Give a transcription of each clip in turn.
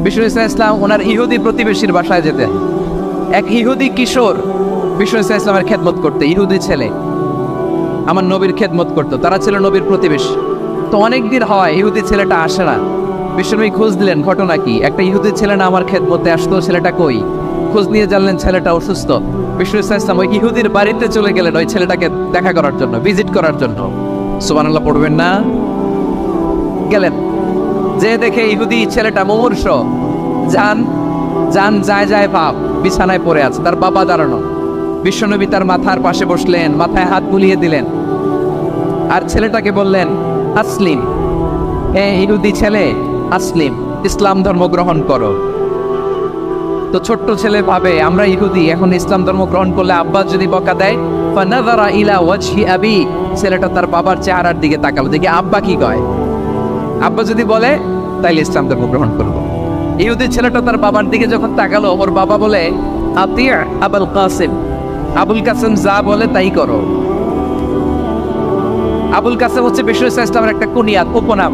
বিষ্ণু ইসলাম ওনার ইহুদি প্রতিবেশীর বাসায় যেতেন। এক ইহুদি কিশোর বিষ্ণু ইসলামের খেদমত করতে, ইহুদি ছেলে আমার নবীর খেদমত করতো, তারা ছিল নবীর প্রতিবেশী। তো অনেক দিন হয় ইহুদি ছেলেটা আসে না। বিশ্বনবী খোঁজ দিলেন ঘটনা কি, একটা ইহুদি ছেলে না আমার খেদমতে আসতো, ছেলেটা কই? খোঁজ নিয়ে জানলেন ছেলেটা অসুস্থ। বিষ্ণু ইসলাম ওই ইহুদির বাড়িতে চলে গেলেন ওই ছেলেটাকে দেখা করার জন্য, ভিজিট করার জন্য। সুবহানাল্লাহ পড়বেন না? গেলেন, যে দেখে ইহুদি ছেলেটা মুমূর্ষ, জান জান যায় যায় ভাব, বিছানায় পড়ে আছে, তার বাবা দাঁড়ানো। বিশ্বনবী তার মাথার পাশে বসলেন, মাথায় হাত বুলিয়ে দিলেন, আর ছেলেটাকে বললেন আসলিম, হে ইহুদি ছেলে আসলিম, ইসলাম ধর্ম গ্রহণ করো। তো ছোট্ট ছেলে ভাবে আমরা ইহুদি, এখন ইসলাম ধর্ম গ্রহণ করলে আব্বা যদি বকা দেয়, ফানাযারা ইলা ওয়াজহি আবি, ছেলেটা তার বাবার চেহারার দিকে তাকালো, দেখি আব্বা কি কয়। আব্বা যদি বলে তাইলে ইসলাম ধর্ম গ্রহণ করবো। ইহুদি ছেলেটা তার বাবার দিকে যখন তাকালো, ওর বাবা বলে আতিয়া আবুল কাসিম, আবুল কাসিম যা বলে তাই করো। আবুল কাসিম হচ্ছে বিষ্ণু ইসলামের একটা কুনিয়াত, উপনাম।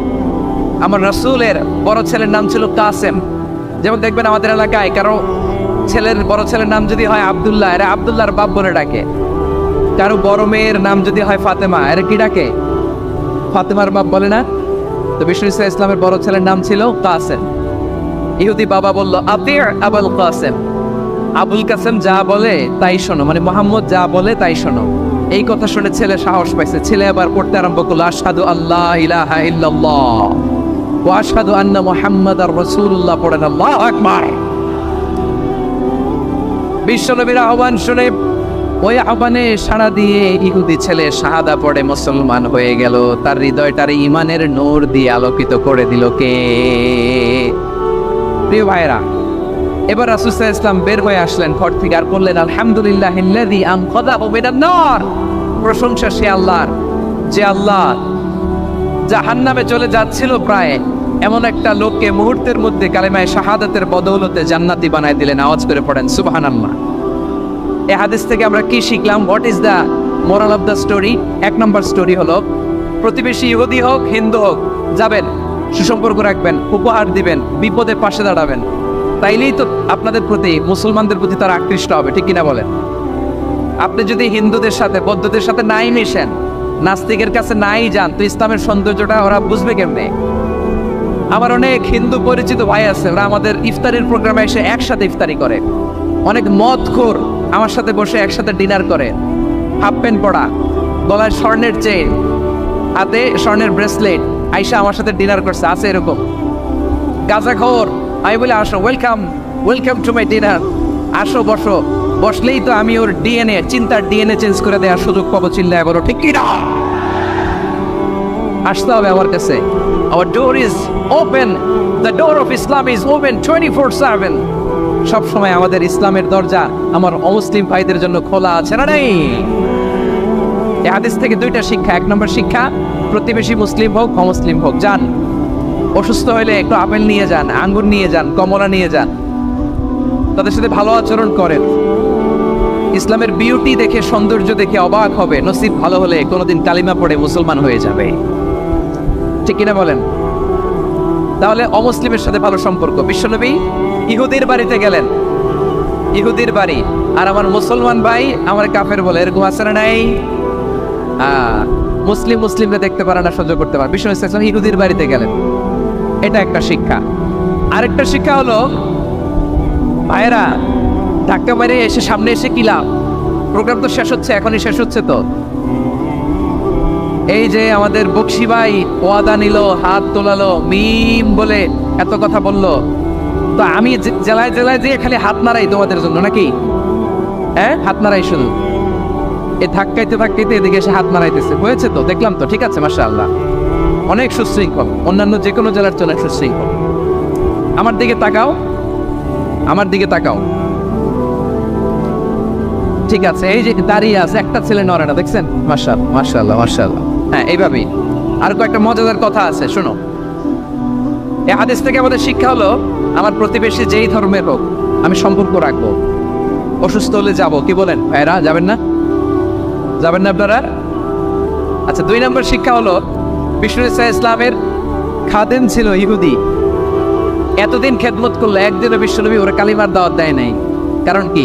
আমার রাসূলের বড় ছেলের নাম ছিল কাসেম। যেমন দেখবেন আমাদের এলাকায় কারো ছেলের বড় ছেলের নাম যদি হয় আব্দুল্লাহ, এরা আব্দুল্লাহর বাপ বলে ডাকে। কারো বড় মেয়ের নাম যদি হয় ফাতেমা, এরা কি ডাকে? ফাতেমার বাপ বলে না? তো বিষ্ণু ইসলামের বড় ছেলের নাম ছিল কাসেম। ইহুদি বাবা বলল আতিয়া আবুল কাসেম, আবুল কাসেম যা বলে তাই শোনো, মানে মোহাম্মদ যা বলে তাই শোনো। এই কথা শুনে ছেলে সাহস পাইছে, ছেলে আবার পড়তে আরম্ভ করলো আশহাদু আল্লাহ ইলাহা ইল্লাল্লাহ ওয়া আশহাদু আন্না মুহাম্মাদার রাসূলুল্লাহ, পড়েন আল্লাহু আকবার। বিশ্বনবীর আহ্বান শুনে ওই আহ্বানে সাড়া দিয়ে ইহুদি ছেলে শাহাদা পড়ে মুসলমান হয়ে গেল। তার হৃদয়টার ঈমানের নূর দিয়ে আলোকিত করে দিল কে? প্রিয় ভাইরা, এবার রাসূল সাল্লাল্লাহু আলাইহি ওয়াসাল্লাম বের হয়ে আসলেন ঘর থেকে, আর বললেন আলহামদুলিল্লাহিল্লাযী আনকাযাহু মিনান নার, প্রশংসা সে আল্লাহর যে আল্লাহ জাহান্নামে চলে যাচ্ছিল প্রায় এমন একটা লোককে মুহূর্তের মধ্যে কালেমায়ে শাহাদাতের বদৌলতে জান্নাতি বানায় দিলেন। আওয়াজ করে পড়েন সুবহানাল্লাহ। এই হাদিস থেকে আমরা কি শিখলাম? What is the moral of the story? এক নম্বর স্টোরি হলো, প্রতিবেশী ইহুদি হোক হিন্দু হোক, যাবেন, সুসম্পর্ক রাখবেন, উপহার দিবেন, বিপদে পাশে দাঁড়াবেন, তাইলেই তো আপনাদের প্রতি, মুসলমানদের প্রতি তারা আকৃষ্ট হবে, ঠিক কিনা বলেন? আপনি যদি হিন্দুদের সাথে বৌদ্ধদের সাথে নাই মিশেন, নাস্তিকের কাছে নাই যান, তো ইসলামের সৌন্দর্যটা ওরা বুঝবে কেমনে? আমার অনেক হিন্দু পরিচিত ভাই আছে, ওরা আমাদের ইফতারির প্রোগ্রামে এসে একসাথে ইফতারি করে। অনেক মদখোর আমার সাথে বসে একসাথে ডিনার করে, হাফ প্যান্ট পরা, গলায় স্বর্ণের চেইন, হাতে স্বর্ণের ব্রেসলেট, আইসা আমার সাথে ডিনার করছে, আছে এরকম। গাঁজাখোর, আমি বলি আসো, welcome welcome to my dinner, আসো বসো। বসলেই তো আমি ওর ডিএনএ, চিন্তার ডিএনএ চেঞ্জ করে দেওয়ার সুযোগ পাবো, চিল্লায় বলো ঠিক কি না? আসতে হবে আমার কাছে। Our door is open, the door of Islam is open 24/7। সব সময় আমাদের ইসলামের দরজা আমার অমুসলিম ভাইদের জন্য খোলা আছে, না নাই? এই হাদিস থেকে দুইটা শিক্ষা। এক নম্বর শিক্ষা, প্রতিবেশী মুসলিম হোক অমুসলিম হোক, যান, অসুস্থ হলে একটু আপেল নিয়ে যান, আঙ্গুর নিয়ে যান, কমলা নিয়ে যান, তাদের সাথে ভালো আচরণ করেন। ইসলামের বিউটি দেখে, সৌন্দর্য দেখে অবাক হবে, নসিব ভালো হলে কোনোদিন কালিমা পড়ে মুসলমান হয়ে যাবে, ঠিক কিনা বলেন? তাহলে অমুসলিমের সাথে ভালো সম্পর্ক। বিশ্বনবী ইহুদির বাড়িতে গেলেন, ইহুদির বাড়ি, আর আমার মুসলমান ভাই আমার কাফের বলে, এরকম আছে না নাই? মুসলিম মুসলিমরা দেখতে পারে না, সহ্য করতে পারে। বিশ্বনবী সাল্লাল্লাহু আলাইহি ওয়াসাল্লাম ইহুদির বাড়িতে গেলেন, এটা একটা শিক্ষা। আরেকটা শিক্ষা হলো, ভাইয়েরা ধাক্কা মেরে এসে সামনে এসে কি লাভ? প্রোগ্রাম তো শেষ হচ্ছে, এখনই শেষ হচ্ছে। তো এই যে আমাদের বকশি ভাই ওয়াদা নিল, হাত তোলালো, মিম বলে এত কথা বললো, তো আমি জেলায় জেলায় দিয়ে খালি হাত নাড়াই তোমাদের জন্য, নাকি? হ্যাঁ, হাত নাড়াই শুধু। এই ধাক্কাইতে ধাক্কাইতে এদিকে এসে হাত নাড়াইতেছে, হয়েছে তো, দেখলাম তো, ঠিক আছে, মাশাআল্লাহ, অনেক সুশৃঙ্খল, অন্যান্য যে কোনো জেলার জন্য সুশৃঙ্খল। আমার দিকে তাকাও, আমার দিকে তাকাও, ঠিক আছে। এই যে দাঁড়িয়ে আছে, একটা ছেলে নড়ে না, দেখছেন? মাশাআল্লাহ মাশাআল্লাহ মাশাআল্লাহ। হ্যাঁ, এইভাবেই। আর কয়েকটা মজাদার কথা আছে, শোনো। এই হাদিস থেকে আমাদের শিক্ষা হলো, আমার প্রতিবেশী যেই ধর্মের হোক আমি সম্পর্ক রাখবো। অসুস্থ হলে যাব, কি বলেন ভাইরা? যাবেন না? যাবেন না আপনারা? আচ্ছা, 2 নম্বর শিক্ষা হলো, বিষ্ণু ইসলামের খাদেম ছিল ইহুদি, এতদিন খেদমত করলো, একদিনও বিশ্বনবী ওরা কালিমার দাওয়াত দেয় নাই। কারণ কি?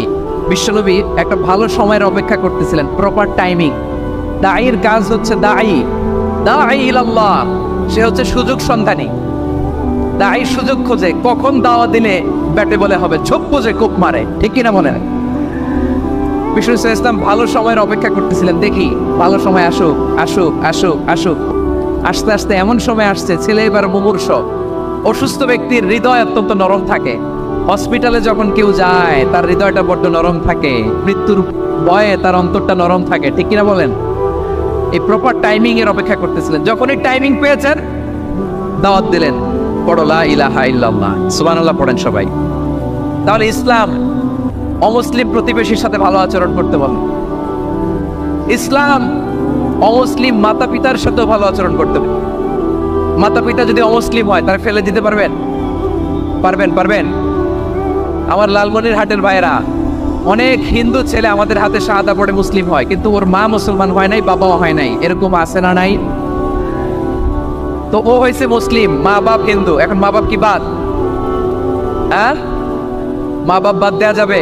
বিশ্বনবী একটা ভালো সময়ের অপেক্ষা করতেছিলেন, প্রপার টাইমিং। দাঈর কাজ হচ্ছে দাঈ ইলাল্লাহ, সে হচ্ছে সুযোগ সন্ধানী। দাঈ সুযোগ খোঁজে, কখন দাওয়াত দিলে ব্যাটে বলে হবে, ঝোপ বোঝে কোপ মারে, ঠিক কিনা বলেন? বিষ্ণু ইসলাম ভালো সময়ের অপেক্ষা করতেছিলেন, দেখি ভালো সময় আসুক আসুক আসুক আসুক। আস্তে আস্তে এমন সময় আসছে, ছেলে এবার মুমূর্ষ। অসুস্থ ব্যক্তির হৃদয় অত্যন্ত নরম থাকে। হসপিটালে যখন কেউ যায় তার হৃদয়টা বড্ড নরম থাকে, মৃত্যুর ভয়ে তার অন্তরটা নরম থাকে, ঠিক কিনা বলেন? এই প্রপার টাইমিং এর অপেক্ষা করতেছিলেন। যখনই টাইমিং পেয়েছেন, দাওয়াত দিলেন, পড়ো লা ইলাহা ইল্লাল্লাহ, সুবহানাল্লাহ পড়েন সবাই। তাহলে ইসলাম অমুসলিম প্রতিবেশীর সাথে ভালো আচরণ করতে বলে। ইসলাম অমুসলিম মাতা পিতার সাথে ভালো আচরণ করতে বলে। মাতা পিতা যদি অমুসলিম হয়, তার ফেলে দিতে পারবেন? পারবেন? আমার লালমনিরহাটের ভাইরা, অনেক হিন্দু ছেলে আমাদের হাতে শাহাদা পড়ে মুসলিম হয়, কিন্তু ওর মা মুসলমান হয় নাই, বাবাও হয় নাই। এরকম আছে না নাই? তো ও হয়েছে মুসলিম, মা বাপ হিন্দু, এখন মা বাপ কি বাদ? হ্যাঁ, মা বাপ বাদ দেয়া যাবে?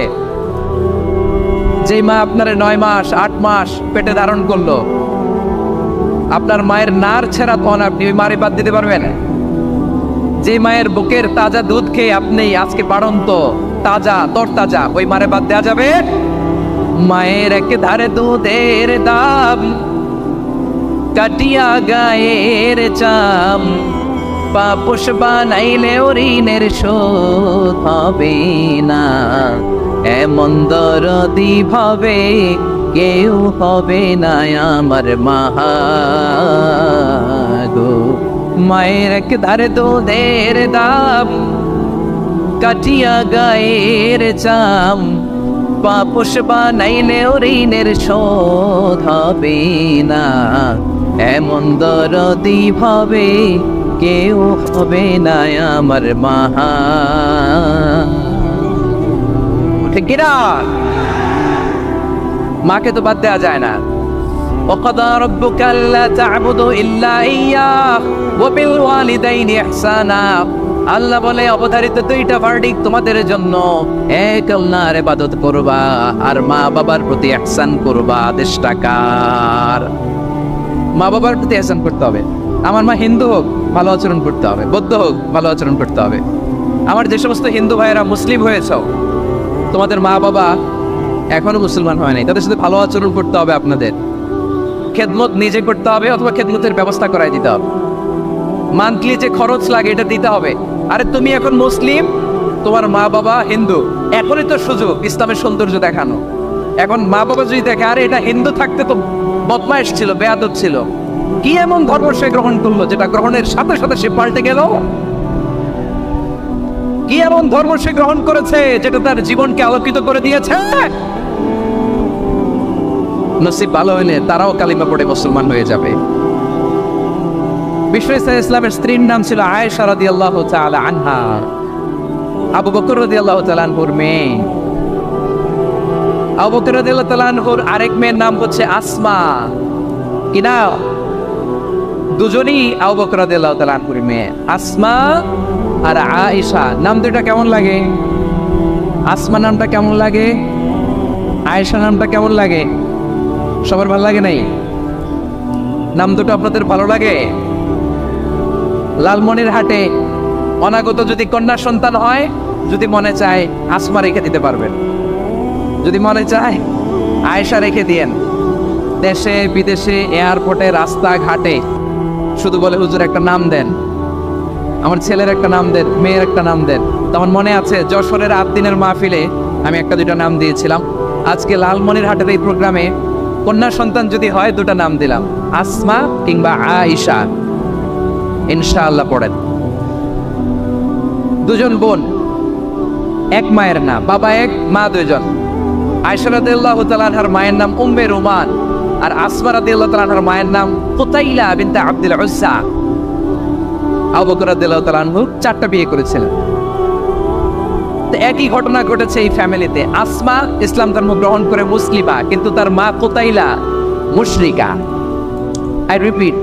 যেই মা আপনার 9 মাস 8 মাস পেটে ধারণ করলো, আপনার মায়ের নার ছেঁড়া তখন আপনি ওই মারে বাদ দিতে পারবেন? যে মায়ের বুকের তাজা দুধ খেয়ে আপনি আজকে বাড়ন্ত তাজা তরতাজা, ওই মারে বাদ দেওয়া যাবে? মায়ের এক ধারে দুধের দাম, কাটিয়া গায়ের চাম, পাপোশ বানাইলে ঋণের শোধ হবে না। এমন দরদি ভাবে কেউ হবে না আমার মা গো। মায়ের এক ধারে দুধের দাম, কাটিয়া গায়ের চাম, পাপোশ বানাইলে ঋণের শোধ হবে না। এমন দরদি ভাবে কেউ হবে না আমার মা। ঠিক কিনা? মাকে তো বাদ দেওয়া যায় না। وقضى ربك ألا تعبدوا إلا إياه وبالوالدين إحسانا। আল্লাহ বলে অবধারিত 2টা ভার্ডিক্ট তোমাদের জন্য, এক আল্লাহর ইবাদত করবা আর মা বাবার প্রতি ইহসান করবা। আদেশটা কার? মা বাবার প্রতি ইহসান করতে হবে। আমার মা হিন্দু হোক, ভালো আচরণ করতে হবে, বৌদ্ধ হোক, ভালো আচরণ করতে হবে। আমার যে সমস্ত হিন্দু ভাইয়েরা মুসলিম হয়েছ, তোমাদের মা বাবা এখনো মুসলমান হয় নাই, তাদের সাথে ভালো আচরণ করতে হবে। আপনাদের খেদমত নিজে করতে হবে অথবা খেদমতের ব্যবস্থা করাই দিতে হবে। মান্থলি যে খরচ লাগে এটা দিতে হবে। আরে তুমি এখন মুসলিম, তোমার মা বাবা হিন্দু, এখনই তো সুযোগ ইসলামের সৌন্দর্য দেখানো। এখন মা বাবা যদি দেখে আরে এটা হিন্দু থাকতে তো বদমাইশ ছিল, বেয়াদব ছিল, কি এমন ধর্ম সে গ্রহণ করলো যেটা গ্রহণের সাথে সাথে সে পাল্টে গেল? কি এমন ধর্ম সে গ্রহণ করেছে যেটা তার জীবনকে আলোকিত করে দিয়েছে? নসিব ভালো হইলে তারাও কালিমা পড়ে মুসলমান হয়ে যাবে। বিশ্ব ইসলামের স্ত্রীর নাম ছিল আয়েশা রাদিয়াল্লাহু তাআলা আনহা, আবু বকর রাদিয়াল্লাহু তাআলা আনহুর মেয়ে। আবু বকর রাদিয়াল্লাহু তাআলা আনহুর আরেক মেয়ের নাম হচ্ছে আসমা। কি না? দুজনই আবু বকর রাদিয়াল্লাহু তাআলা আনহুর মেয়ে, আসমা আর আয়েশা। নাম দুইটা কেমন লাগে? আসমা নামটা কেমন লাগে? আয়েশা নামটা কেমন লাগে? সবার ভালো লাগে নাই? নাম দুটো আপনাদের ভালো লাগে? লালমনিরহাটে অনাগত যদি কন্যা সন্তান হয়, যদি মনে চায় আসমা রেখে দিতে পারবেন, যদি মনে চায় আয়েশা রেখে দিয়েন। দেশে বিদেশে এয়ারপোর্টে রাস্তাঘাটে শুধু বলে হুজুর একটা নাম দেন, আমার ছেলের একটা নাম দেন, মেয়ের একটা নাম দেন। তো আমার মনে আছে যশোরের 8 দিনের মাহফিলে আমি 1-2টা নাম দিয়েছিলাম। আজকে লালমনিরহাটের এই প্রোগ্রামে কন্যা সন্তান যদি হয় 2টা নাম দিলাম, আসমা কিংবা আয়েশা। ইনশাআল্লাহ পড়েন। দুজন বোন, এক মায়ের নাম, বাবা এক মা 2জন। আয়েশা রাদিয়াল্লাহু তাআলা আনহার মায়ের নাম উম্মে রুমান, আর আসমা রাদিয়াল্লাহু তাআলা আনহার মায়ের নাম কুতাইলা বিনতে আব্দুল উজ্জা। আবু বকর রাদিয়াল্লাহু তাআলা আনহু 4টা বিয়ে করেছিলেন। তো একই ঘটনা ঘটেছে এই ফ্যামিলিতে। আসমা ইসলাম ধর্ম গ্রহণ করে মুসলিমা, কিন্তু তার মা কুতাইলা মুশরিকা। আই রিপিট,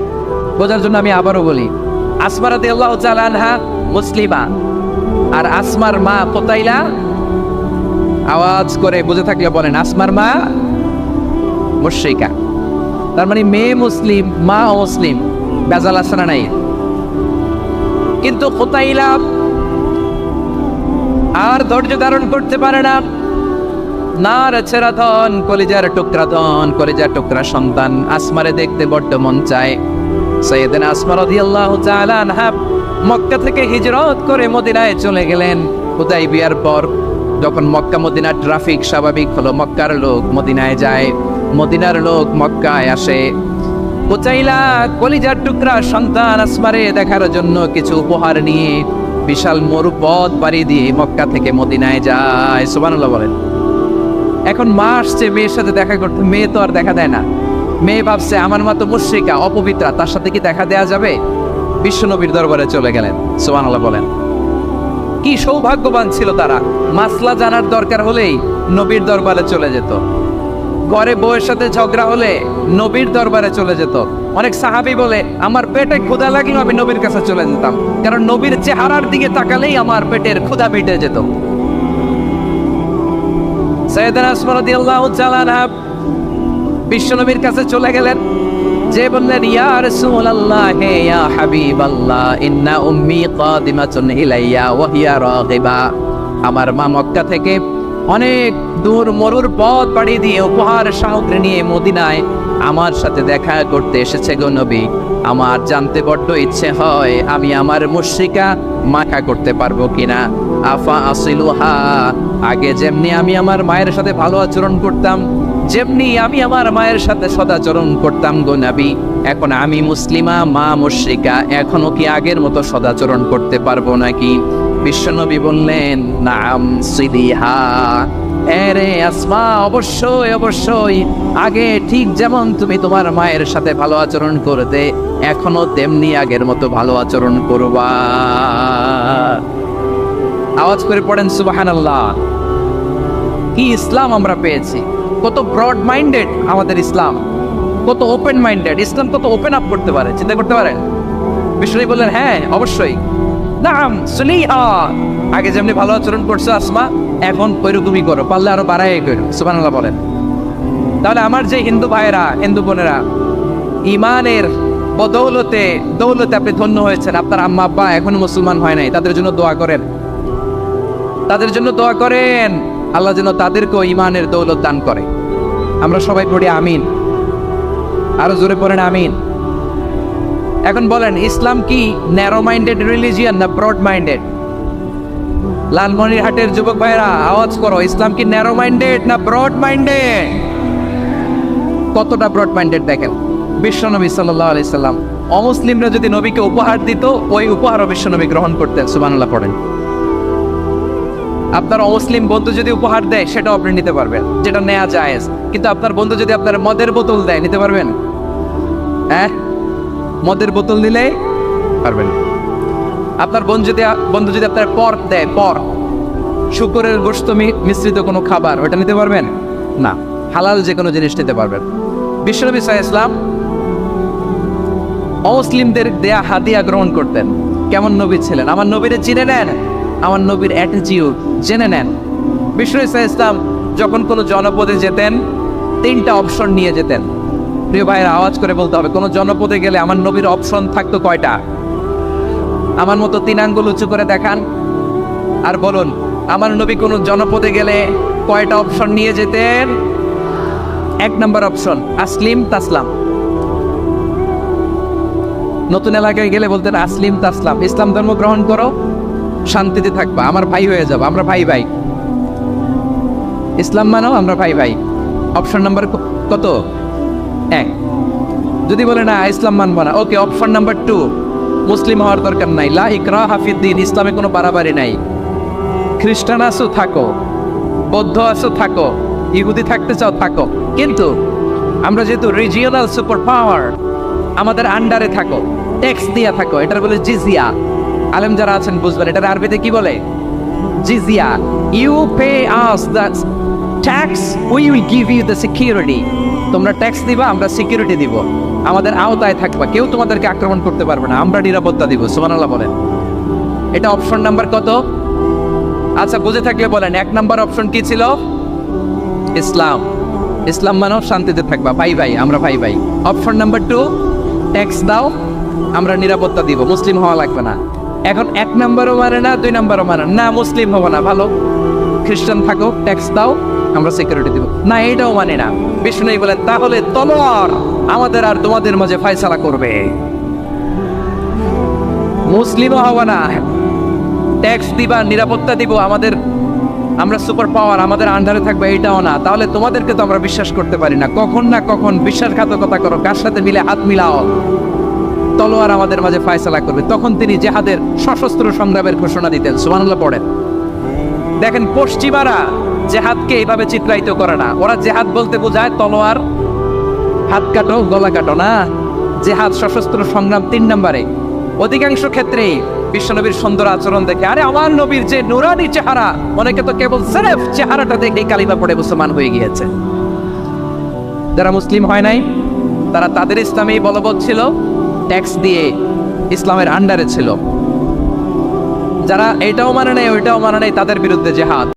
বোঝার জন্য আমি আবারও বলি, আসমা রাদিয়াল্লাহু তাআলা আনহা মুসলিমা, আর আসমার মা কোতাইলা, আওয়াজ করে বুঝে থাকলে বলেন, আসমার মা মুশরিকা। তার মানে মেয়ে মুসলিম, মা অমুসলিম, বেজাল আছে না নাই? কিন্তু কোতাইলা আর ধৈর্য ধারণ করতে পারে না। নার ছেড়া ধন, কলিজার টুকরা ধন, কলিজার টুকরা সন্তান আসমারে দেখতে বড্ড মন চায়। সাইয়েদনা আসমা রাদিয়াল্লাহু তাআলা আনহা মক্কা থেকে হিজরত করে মদিনায় চলে গেলেন। হুদাইবিয়ার পর যখন মক্কা মদিনা ট্রাফিক স্বাভাবিক হলো, মক্কার লোক মদিনায় যায়, মদিনার লোক মক্কায় আসে। কোচাইলা কলিজার টুকরা সন্তান আসমারে দেখার জন্য কিছু উপহার নিয়ে বিশাল মরুপথ পাড়ি দিয়ে মক্কা থেকে মদিনায় যায়। সুবহানাল্লাহ বলেন। এখন মা আসছে মেয়ের সাথে দেখা করতে, মেয়ে তো আর দেখা দেয় না। মেয়ে ভাবছে আমার মা তো মুশরিকা, অপবিত্রা, তার সাথে কি দেখা দেয়া যাবে? বিশ্বনবীর দরবারে চলে গেলেন। সুবহানাল্লাহ বলেন। কি সৌভাগ্যবান ছিল তারা, মাসলা জানার দরকার হলেই নবীর দরবারে চলে যেত। ঘরে বউয়ের সাথে ঝগড়া হলে নবীর দরবারে চলে যেত। অনেক সাহাবী বলে আমার পেটে ক্ষুধা লাগলেও আমি নবীর কাছে চলে যেতাম, কারণ নবীর চেহারার দিকে তাকালেই আমার পেটের ক্ষুধা মিটে যেত। সাইয়েদনা আসমা রাদিয়াল্লাহু তাআলা আনহা বিশ্বনবীর কাছে চলে গেলেন, যে বললেন ইয়া রাসূলুল্লাহ, হে ইয়া হাবিবাল্লাহ, ইন্না উম্মি কাদিমাতুন ইলাইয়া ওয়া হিয়া রাগিবা। আমার মা মক্কা থেকে অনেক দূর মরুর পথ পাড়ি দিয়ে উপহার সামগ্রী নিয়ে মদিনায় আমার সাথে দেখা করতে এসেছে গো নবী। আমার জানতে বড্ড ইচ্ছে হয় আমি আমার মুশরিকা মাখা করতে পারবো কিনা। আফা আসিলুহা, আগে যেমনি আমি আমার মায়ের সাথে ভালো আচরণ করতাম, যেমনি আমি আমার মায়ের সাথে সদাচরণ করতাম গো নবী, এখন আমি মুসলিমা, মা মুশরিকা, এখনো কি আগের মতো সদাচরণ করতে পারবো নাকি? বিশ্বনবী বললেন নাম সিলিহা, এরে আসমা, অবশ্যই অবশ্যই, আগে ঠিক যেমন তুমি তোমার মায়ের সাথে ভালো আচরণ করতে, এখনো তেমনি আগের মতো ভালো আচরণ করবা। আওয়াজ করে পড়েন সুবহানাল্লাহ। কি ইসলাম আমরা পেয়েছি! কত ব্রড মাইন্ডেড আমাদের ইসলাম, কত ওপেন মাইন্ডেড ইসলাম, কত ওপেন আপ করতে পারে, চিন্তা করতে পারেন। বিশ্বনবী বললেন হ্যাঁ অবশ্যই, নাম সুলিহা, আগে যেমনি ভালো আচরণ করছো আসমা, এখন ওইরকমই করো, পারলে আরো বাড়াই করো। সুবহানাল্লাহ বলেন। তাহলে আমার যে হিন্দু ভাইয়েরা, হিন্দু বোনেরা, ইমানের বদৌলতে দৌলতে আপনি ধন্য হয়েছেন, আপনার আম্মা আব্বা এখনো মুসলমান হয় নাই, তাদের জন্য দোয়া করেন, তাদের জন্য দোয়া করেন, আল্লাহ যেন তাদেরকেও ইমানের দৌলত দান করে। আমরা সবাই পড়ি আমিন, আরো জোরে পড়েন আমিন। এখন বলেন ইসলাম কি ন্যারো মাইন্ডেড রিলিজিয়ান না ব্রড মাইন্ডেড? লালমনিরহাটের যুবক ভাইরা আওয়াজ করো, ইসলাম কি ন্যারো মাইন্ডেড না ব্রড মাইন্ডেড? কতটা ব্রড মাইন্ডেড দেখেন। বিশ্বনবী সাল্লাল্লাহু আলাইহি সাল্লাম অমুসলিমরা যদি নবীকে উপহার দিত, ওই উপহারও বিশ্বনবী গ্রহণ করতেন। সুবহানাল্লাহ পড়েন। আপনার অমুসলিম বন্ধু যদি উপহার দেয় সেটাও আপনি নিতে পারবেন, যেটা নেওয়া জায়েজ। কিন্তু আপনার বন্ধু যদি আপনার মদের বোতল দেয়, নিতে পারবেন? হ্যাঁ, মদের বোতল দিলে পারবেন। আপনার বন্ধু যদি আপনার পর্ক দেয়, পর্ক, শুকরের গোশত মিশ্রিত কোনো খাবার, ওটা নিতে পারবেন না। হালাল যে কোনো জিনিস নিতে পারবেন। বিশ্বনবী সাল্লাল্লাহু আলাইহি ওয়াসাল্লাম অমুসলিমদের দেয়া হাদিয়া গ্রহণ করতেন। কেমন নবী ছিলেন! আমার নবীরে চিনে নেন, আমার নবীর অ্যাটিটিউড জেনে নেন। বিশ্বনবী সাল্লাল্লাহু আলাইহি ওয়াসাল্লাম যখন কোনো জনপদে যেতেন, 3টা অপশন নিয়ে যেতেন। প্রিয় ভাইয়েরা আওয়াজ করে বলতে হবে, কোনো জনপদে গেলে আমার নবীর অপশন থাকতো কয়টা? আমার মতো 3 আঙ্গুল উঁচু করে দেখান আর বলুন, আমার নবী কোনো জনপদে গেলে কয়টা অপশন নিয়ে যেতেন? 1 নম্বর অপশন আসলিম তাসলাম। নতুন এলাকায় গেলে বলতেন আসলিম তাসলাম, ইসলাম ধর্ম গ্রহণ করো, শান্তিতে থাকবা, আমার ভাই হয়ে যাবো, আমরা ভাই ভাই, ইসলাম মানো, আমরা ভাই ভাই। অপশন নাম্বার কত? 1। যদি বলে না ইসলাম মানবো না, ওকে, অপশন নাম্বার 2, মুসলিম হওয়ার দরকার নাই, লা ইকরাহা ফিদ্দিন, ইসলামে কোনো বাড়াবাড়ি নাই। খ্রিস্টান আছো থাকো, বৌদ্ধ আছো থাকো, ইহুদি থাকতে চাও থাকো, কিন্তু আমরা যেহেতু রিজিওনাল সুপার পাওয়ার, আমাদের আন্ডারে থাকো, ট্যাক্স দিয়া থাকো, এটার বলে জিজিয়া। আলেম যারা আছেন বুঝবেন, এটার আরবিতে কি বলে? জিজিয়া। You pay us the tax, we will give you the security. তোমরা ট্যাক্স দিবা, আমরা সিকিউরিটি দিব, আমাদের আওতায় থাকবা, কেউ তোমাদেরকে আক্রমণ করতে পারবে না, আমরা নিরাপত্তা দিব। সুবহানাল্লাহ বলেন। এটা অপশন নাম্বার কত? আচ্ছা বুঝে থাকলে বলেন 1 নাম্বার অপশন কি ছিল? ইসলাম। ইসলাম মানো শান্তিতে থাকবা, ভাই ভাই, আমরা ভাই ভাই। অপশন নাম্বার 2, ট্যাক্স দাও, আমরা নিরাপত্তা দিব, মুসলিম হওয়া লাগবে না। এখন 1 নাম্বারও মানে না, 2 নাম্বারও মানে না, মুসলিম হবো না, ভালো খ্রিস্টান থাকো, ট্যাক্স দাও, আমরা সিকিউরিটি দিব না, এটাও মানে না। বিষ্ণু বলেন তাহলে তলোয়ার আমাদের আর তোমাদের মাঝে ফয়সালা করবে। মুসলিমও হওয়া না, ট্যাক্স দিবা, নিরাপত্তা দিব, আমরা সুপার পাওয়ার, আমাদের আন্ডারে থাকবে, এটাও না। তাহলে তোমাদেরকে তো আমরা বিশ্বাস করতে পারি না, কখন না কখন বিশ্বাসঘাতকতা করো, কার সাথে মিলে হাত মিলাও, তলোয়ার আমাদের মাঝে ফয়সালা করবে। তখন তিনি জেহাদের সশস্ত্র সংগ্রামের ঘোষণা দিতেন। সুবহানাল্লাহ পড়েন। দেখেন পশ্চিমারা জেহাদকে এইভাবে চিত্রায়িত করে না। ওরা জেহাদ বলতে বোঝায় তলোয়ার, হাত কাটো, গলা কাটো না। জেহাদ সশস্ত্র সংগ্রাম 3 নম্বরে। অধিকাংশ ক্ষেত্রেই বিশ্বনবীর সুন্দর আচরণ দেখে, আরে আমার নবীর যে নুরানি চেহারা, অনেকে তো কেবল সির্ফ চেহারাটা দেখে কালিমা পড়ে মুসলমান হয়ে গিয়েছে। যারা মুসলিম হয় নাই তারা তাদের ইসলামেই বলবৎ ছিল, ট্যাক্স দিয়ে ইসলামের আন্ডারে ছিল। যারা এটাও মানে নাই ওইটাও মানে নাই, তাদের বিরুদ্ধে জেহাদ।